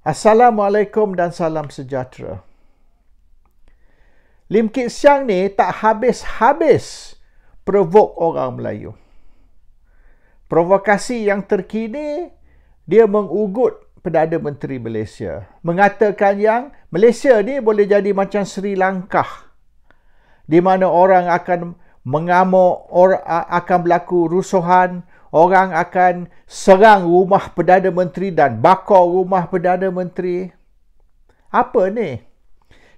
Assalamualaikum dan salam sejahtera. Lim Kit Siang ni tak habis-habis provoke orang Melayu. Provokasi yang terkini, dia mengugut Perdana Menteri Malaysia. Mengatakan yang Malaysia ni boleh jadi macam Sri Lanka, di mana orang akan mengamuk, akan berlaku rusuhan, orang akan serang rumah Perdana Menteri dan bakar rumah Perdana Menteri. Apa ni?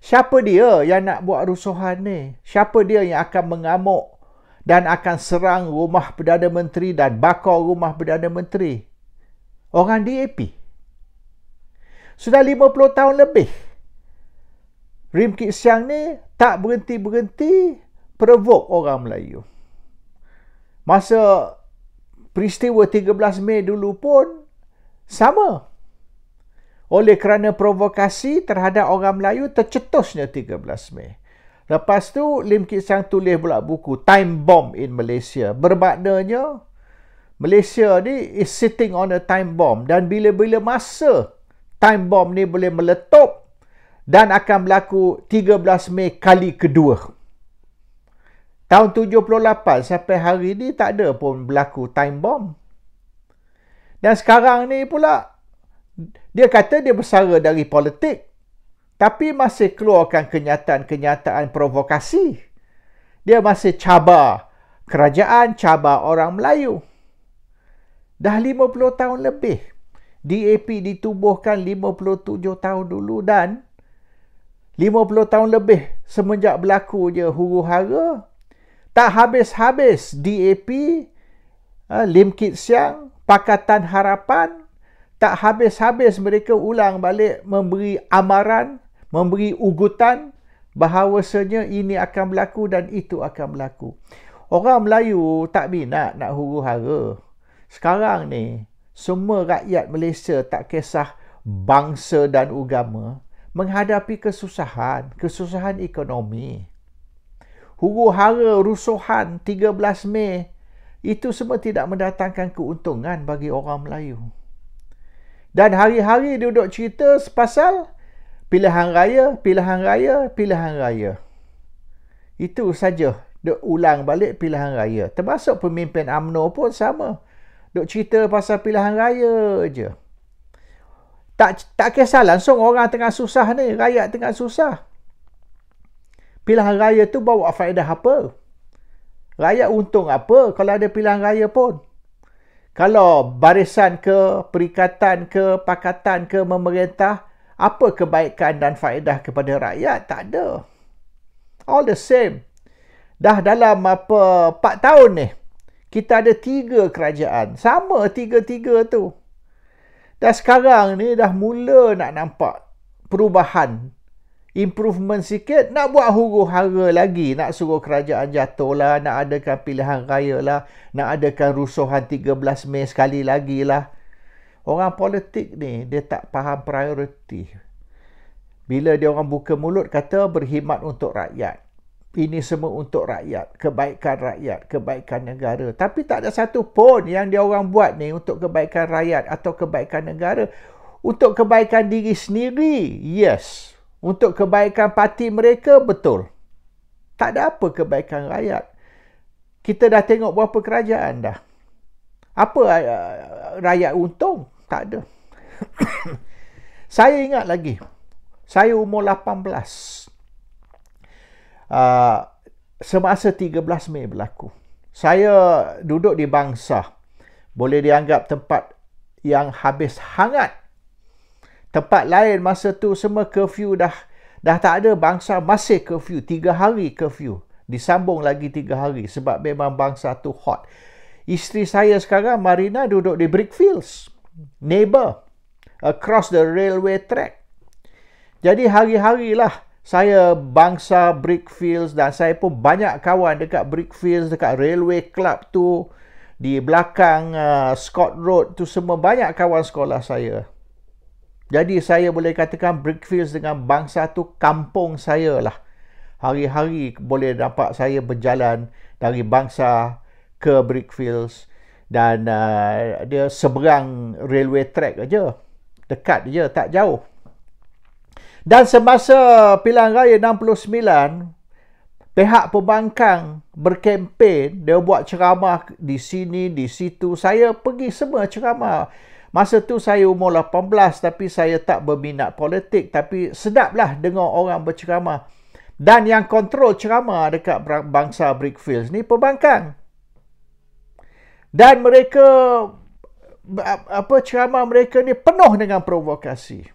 Siapa dia yang nak buat rusuhan ni? Siapa dia yang akan mengamuk dan akan serang rumah Perdana Menteri dan bakar rumah Perdana Menteri? Orang DAP. Sudah 50 tahun lebih. Lim Kit Siang ni tak berhenti-berhenti provoke orang Melayu. Masa peristiwa 13 Mei dulu pun sama. Oleh kerana provokasi terhadap orang Melayu, tercetusnya 13 Mei. Lepas tu, Lim Kit Siang tulis pula buku Time Bomb in Malaysia. Bermaknanya, Malaysia ni is sitting on a time bomb. Dan bila-bila masa time bomb ni boleh meletup dan akan berlaku 13 Mei kali kedua. Tahun 78 sampai hari ni tak ada pun berlaku time bomb. Dan sekarang ni pula, dia kata dia bersara dari politik, tapi masih keluarkan kenyataan-kenyataan provokasi. Dia masih cabar kerajaan, cabar orang Melayu. Dah 50 tahun lebih. DAP ditubuhkan 57 tahun dulu dan 50 tahun lebih semenjak berlaku je huru-hara, tak habis-habis DAP, Lim Kit Siang, Pakatan Harapan, tak habis-habis mereka ulang balik memberi amaran, memberi ugutan bahawasanya ini akan berlaku dan itu akan berlaku. Orang Melayu tak minat nak huru-hara. Sekarang ni, semua rakyat Malaysia tak kisah bangsa dan agama menghadapi kesusahan ekonomi. Huru-hara, rusuhan 13 Mei, itu semua tidak mendatangkan keuntungan bagi orang Melayu. Dan hari-hari duduk cerita pasal pilihan raya, pilihan raya, pilihan raya. Itu saja, duk ulang balik pilihan raya. Termasuk pemimpin UMNO pun sama. Duk cerita pasal pilihan raya je. Tak kisah langsung orang tengah susah ni, rakyat tengah susah. Pilihan raya tu bawa faedah apa? Rakyat untung apa kalau ada pilihan raya pun? Kalau barisan ke, perikatan ke, pakatan ke, memerintah, apa kebaikan dan faedah kepada rakyat? Tak ada. All the same. Dah dalam 4 tahun ni, kita ada 3 kerajaan. Sama 3-3 tu. Dan sekarang ni dah mula nak nampak perubahan. Improvement sikit. Nak buat huru-hara lagi. Nak suruh kerajaan jatuh lah. Nak adakan pilihan raya lah. Nak adakan rusuhan 13 Mei sekali lagi lah. Orang politik ni, dia tak faham prioriti. Bila dia orang buka mulut kata berkhidmat untuk rakyat. Ini semua untuk rakyat, kebaikan negara. Tapi tak ada satu pun yang dia orang buat ni untuk kebaikan rakyat atau kebaikan negara. Untuk kebaikan diri sendiri, yes. Untuk kebaikan parti mereka, betul. Tak ada apa kebaikan rakyat. Kita dah tengok berapa kerajaan dah. Apa rakyat untung? Tak ada. Saya ingat lagi. Saya umur 18. Semasa 13 Mei berlaku. Saya duduk di Bangsa. Boleh dianggap tempat yang habis hangat. Tempat lain masa tu semua curfew dah tak ada. Bangsa masih curfew. 3 hari curfew. Disambung lagi 3 hari sebab memang Bangsa tu hot. Isteri saya sekarang, Marina, duduk di Brickfields. Neighbor. Across the railway track. Jadi hari-harilah saya Bangsa, Brickfields, dan saya pun banyak kawan dekat Brickfields, dekat Railway Club tu, di belakang Scott Road tu semua banyak kawan sekolah saya. Jadi saya boleh katakan Brickfields dengan Bangsa tu kampung saya lah. Hari-hari boleh nampak saya berjalan dari Bangsa ke Brickfields dan dia seberang railway track aja. Dekat je, tak jauh. Dan semasa pilihan raya 69, pihak pembangkang berkempen, dia buat ceramah di sini, di situ. Saya pergi semua ceramah. Masa tu saya umur 18 tapi saya tak berminat politik. Tapi sedaplah dengar orang berceramah. Dan yang kontrol ceramah dekat bangsa Brickfields ni pembangkang. Dan mereka, ceramah mereka ni penuh dengan provokasi.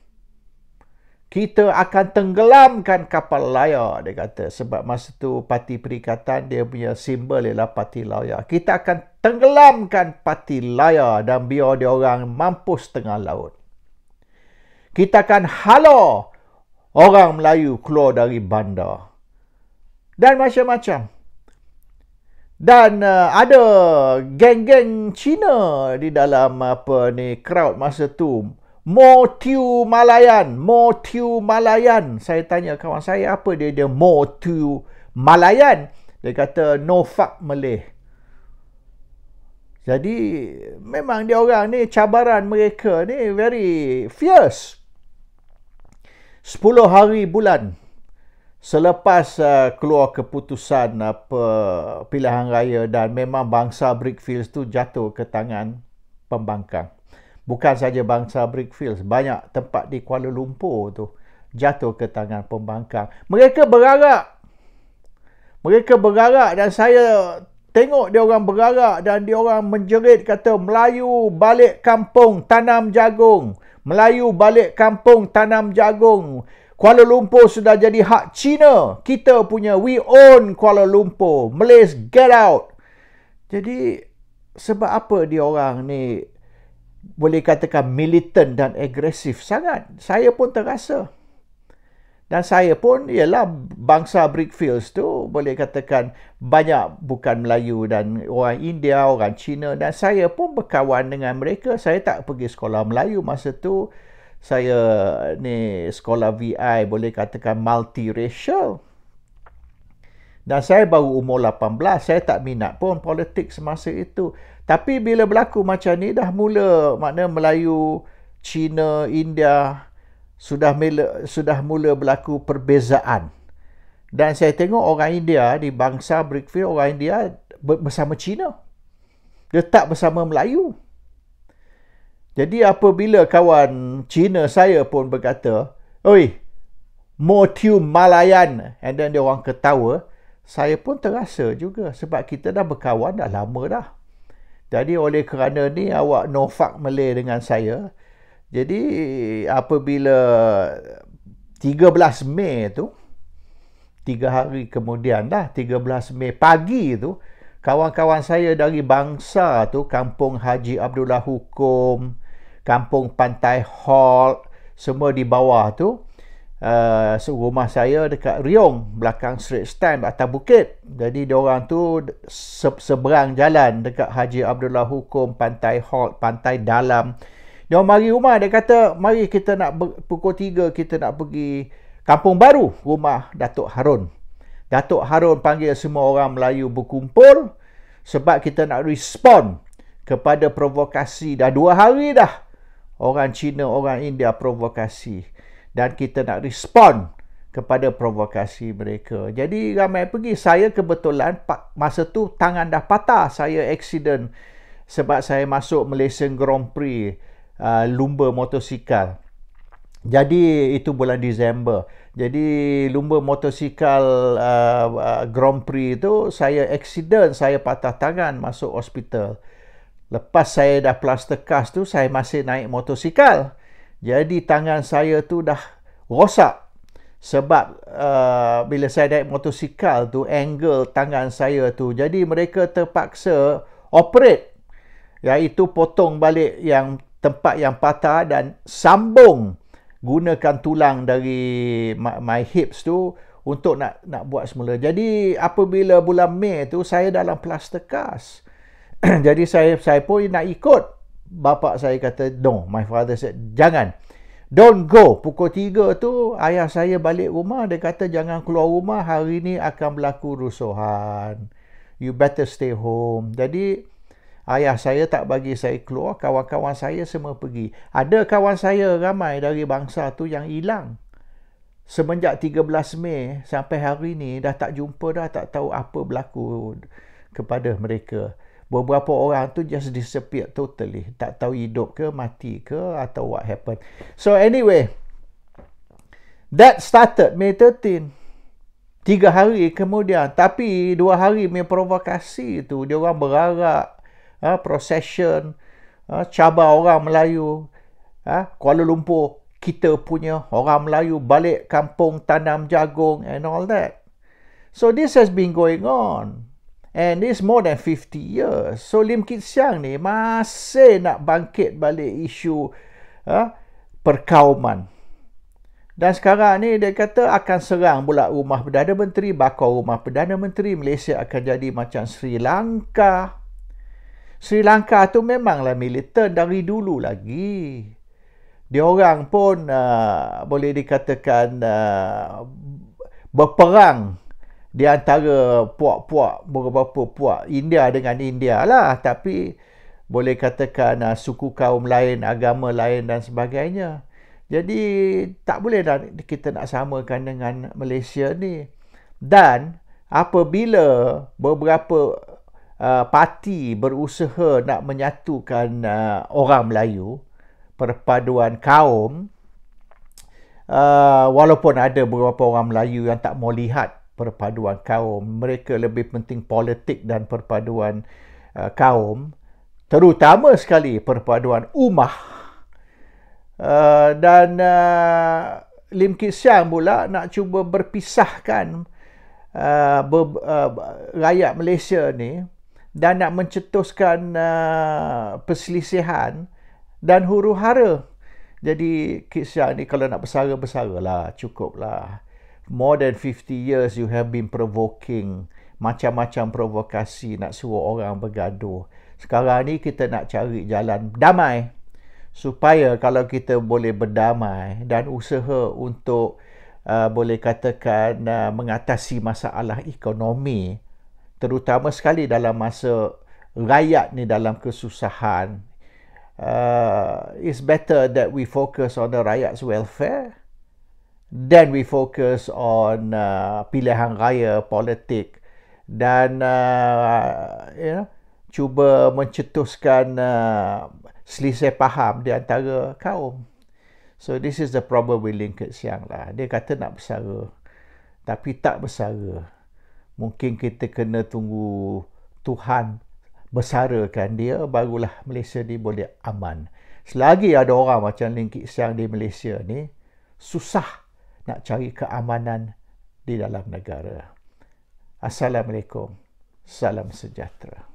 Kita akan tenggelamkan kapal layar, dia kata. Sebab masa tu Parti Perikatan, dia punya simbol ialah parti layar. Kita akan tenggelamkan parti layar dan biar dia orang mampus tengah laut. Kita akan halau orang Melayu keluar dari bandar. Dan macam-macam. Dan ada geng-geng Cina di dalam crowd masa tu. Motiu Malayan. Saya tanya kawan saya, apa dia Motiu Malayan? Dia kata, no fuck Malay. Jadi, memang dia orang ni, cabaran mereka ni very fierce. 10 hari bulan selepas keluar keputusan pilihan raya dan memang bangsa Brickfields tu jatuh ke tangan pembangkang. Bukan saja bangsa Brickfields, banyak tempat di Kuala Lumpur tu jatuh ke tangan pembangkang. Mereka bergarak dan saya tengok dia orang bergarak dan dia orang menjerit kata, Melayu balik kampung tanam jagung. Melayu balik kampung tanam jagung. Kuala Lumpur sudah jadi hak Cina. Kita punya, we own Kuala Lumpur. Malays get out. Jadi sebab apa dia orang ni boleh katakan militant dan agresif sangat? Saya pun terasa. Dan saya pun, ialah bangsa Brickfields tu boleh katakan banyak bukan Melayu dan orang India, orang Cina. Dan saya pun berkawan dengan mereka. Saya tak pergi sekolah Melayu masa tu. Saya ni sekolah VI, boleh katakan multiracial. Dan saya baru umur 18, saya tak minat pun politik semasa itu. Tapi bila berlaku macam ni, dah mula, makna Melayu, Cina, India, sudah mula berlaku perbezaan. Dan saya tengok orang India, di bangsa Brickfields, orang India bersama Cina. Dia tak bersama Melayu. Jadi apabila kawan Cina saya pun berkata, oi, Motiu Malayan, and then dia orang ketawa, saya pun terasa juga sebab kita dah berkawan dah lama dah. Jadi oleh kerana ni awak no fuck Malay dengan saya. Jadi apabila 13 Mei tu, 3 hari kemudian dah, 13 Mei pagi tu, kawan-kawan saya dari bangsa tu, Kampung Haji Abdullah Hukum, Kampung Pantai Hall, semua di bawah tu, rumah saya dekat Riung, belakang Straits Times, atas bukit. Jadi diorang tu seberang jalan dekat Haji Abdullah Hukum, Pantai Hall, Pantai Dalam. Dia mari rumah, dia kata, mari kita nak pukul 3 kita nak pergi Kampung Baru, rumah Datuk Harun. Datuk Harun panggil semua orang Melayu berkumpul sebab kita nak respond kepada provokasi. Dah 2 hari dah orang Cina, orang India provokasi. Dan kita nak respon kepada provokasi mereka. Jadi ramai pergi. Saya kebetulan masa tu tangan dah patah. Saya accident sebab saya masuk Malaysian Grand Prix lumba motosikal. Jadi itu bulan Disember. Jadi lumba motosikal Grand Prix tu saya accident, saya patah tangan, masuk hospital. Lepas saya dah plaster cast tu, saya masih naik motosikal. Jadi tangan saya tu dah rosak. Sebab bila saya naik motosikal tu, angle tangan saya tu. Jadi mereka terpaksa operate. Iaitu potong balik yang tempat yang patah dan sambung gunakan tulang dari my hips tu untuk nak buat semula. Jadi apabila bulan Mei tu saya dalam plaster cast. Jadi saya pun nak ikut. Bapa saya kata, no, my father said, jangan. Don't go. Pukul 3 tu, ayah saya balik rumah. Dia kata, jangan keluar rumah. Hari ni akan berlaku rusuhan. You better stay home. Jadi, Ayah saya tak bagi saya keluar, kawan-kawan saya semua pergi. Ada kawan saya ramai dari bangsa tu yang hilang. Semenjak 13 Mei sampai hari ni dah tak jumpa dah, tak tahu apa berlaku kepada mereka. Beberapa orang tu just disappear totally. Tak tahu hidup ke, mati ke atau what happened. So anyway, that started May 13. 3 hari kemudian. Tapi 2 hari punya provokasi tu, dia orang berarak, procession, cabar orang Melayu, Kuala Lumpur, kita punya orang Melayu balik kampung tanam jagung and all that. So this has been going on. And this more than 50 years. So Lim Kit Siang ni masih nak bangkit balik isu perkauman. Dan sekarang ni dia kata akan serang pula rumah Perdana Menteri, bakar rumah Perdana Menteri. Malaysia akan jadi macam Sri Lanka. Sri Lanka tu memanglah militan dari dulu lagi. Dia orang pun boleh dikatakan berperang di antara puak-puak, beberapa puak India dengan India lah. Tapi boleh katakan suku kaum lain, agama lain dan sebagainya. Jadi tak boleh dah kita nak samakan dengan Malaysia ni. Dan apabila beberapa parti berusaha nak menyatukan orang Melayu, perpaduan kaum, walaupun ada beberapa orang Melayu yang tak mau lihat perpaduan kaum, mereka lebih penting politik dan perpaduan kaum, terutama sekali perpaduan ummah. Dan Lim Kit Siang pula nak cuba berpisahkan rakyat Malaysia ni dan nak mencetuskan perselisihan dan huru-hara. Jadi Kit Siang ni kalau nak bersara-bersaralah, cukuplah. More than 50 years you have been provoking, macam-macam provokasi nak suruh orang bergaduh. Sekarang ni kita nak cari jalan damai, supaya kalau kita boleh berdamai dan usaha untuk boleh katakan mengatasi masalah ekonomi, terutama sekali dalam masa rakyat ni dalam kesusahan, it's better that we focus on the rakyat's welfare then we focus on pilihan raya politik dan cuba mencetuskan selisih faham di antara kaum. So this is the problem with Lim Kit Siang lah. Dia kata nak bersara, tapi tak bersara. Mungkin kita kena tunggu Tuhan bersarakan dia, barulah Malaysia ni boleh aman. Selagi ada orang macam Lim Kit Siang di Malaysia ni, susah nak cari keamanan di dalam negara. Assalamualaikum. Salam sejahtera.